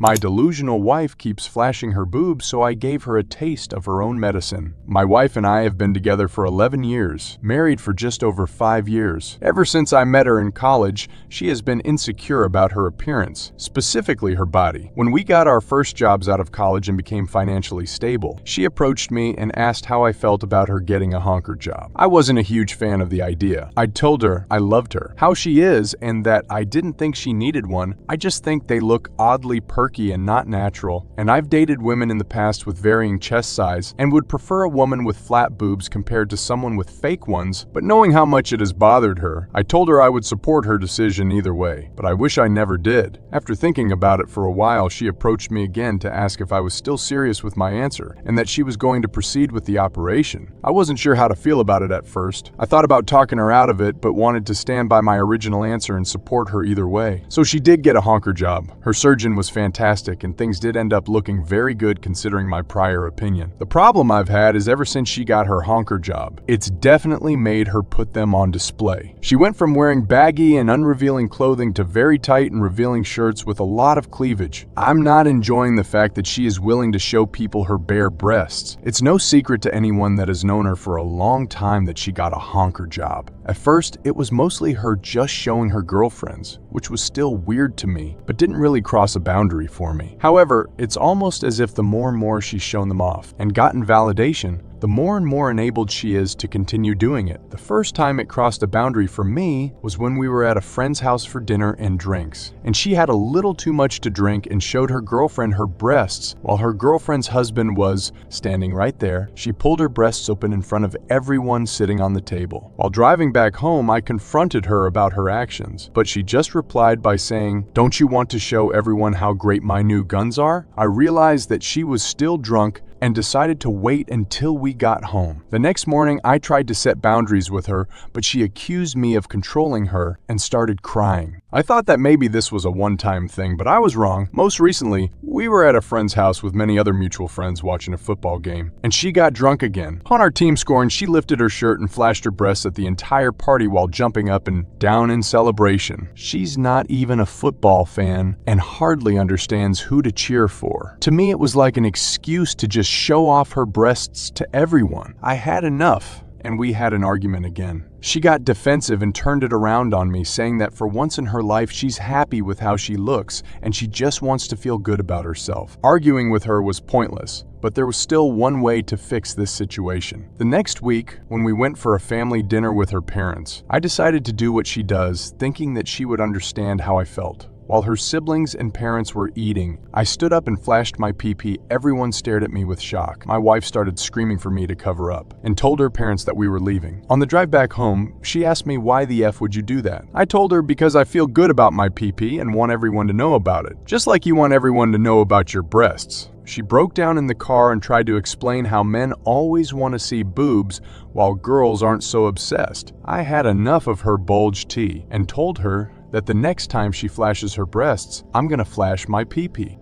My delusional wife keeps flashing her boobs, so I gave her a taste of her own medicine. My wife and I have been together for 11 years, married for just over 5 years. Ever since I met her in college, she has been insecure about her appearance, specifically her body. When we got our first jobs out of college and became financially stable, she approached me and asked how I felt about her getting a honker job. I wasn't a huge fan of the idea. I told her I loved her, how she is, and that I didn't think she needed one. I just think they look oddly perky and not natural, and I've dated women in the past with varying chest size and would prefer a woman with flat boobs compared to someone with fake ones, but knowing how much it has bothered her, I told her I would support her decision either way, but I wish I never did. After thinking about it for a while, she approached me again to ask if I was still serious with my answer and that she was going to proceed with the operation. I wasn't sure how to feel about it at first. I thought about talking her out of it, but wanted to stand by my original answer and support her either way. So she did get a honker job. Her surgeon was fantastic, and things did end up looking very good considering my prior opinion. The problem I've had is ever since she got her honker job, it's definitely made her put them on display. She went from wearing baggy and unrevealing clothing to very tight and revealing shirts with a lot of cleavage. I'm not enjoying the fact that she is willing to show people her bare breasts. It's no secret to anyone that has known her for a long time that she got a honker job. At first, it was mostly her just showing her girlfriends, which was still weird to me, but didn't really cross a boundary for me. However, it's almost as if the more and more she's shown them off and gotten validation, the more and more enabled she is to continue doing it. The first time it crossed a boundary for me was when we were at a friend's house for dinner and drinks, and she had a little too much to drink and showed her girlfriend her breasts while her girlfriend's husband was standing right there. She pulled her breasts open in front of everyone sitting on the table. While driving back home, I confronted her about her actions, but she just replied by saying, "Don't you want to show everyone how great my new guns are?" I realized that she was still drunk and decided to wait until we got home. The next morning, I tried to set boundaries with her, but she accused me of controlling her and started crying. I thought that maybe this was a one-time thing, but I was wrong. Most recently, we were at a friend's house with many other mutual friends watching a football game, and she got drunk again. On our team scoring, she lifted her shirt and flashed her breasts at the entire party while jumping up and down in celebration. She's not even a football fan and hardly understands who to cheer for. To me, it was like an excuse to just show off her breasts to everyone. I had enough, and we had an argument again. She got defensive and turned it around on me, saying that for once in her life she's happy with how she looks and she just wants to feel good about herself. Arguing with her was pointless, but there was still one way to fix this situation. The next week, when we went for a family dinner with her parents, I decided to do what she does, thinking that she would understand how I felt. While her siblings and parents were eating, I stood up and flashed my pee-pee. Everyone stared at me with shock. My wife started screaming for me to cover up and told her parents that we were leaving. On the drive back home, she asked me, "Why the F would you do that?" I told her because I feel good about my pee-pee and want everyone to know about it, just like you want everyone to know about your breasts. She broke down in the car and tried to explain how men always want to see boobs while girls aren't so obsessed. I had enough of her bulge tea and told her that the next time she flashes her breasts, I'm gonna flash my pee-pee.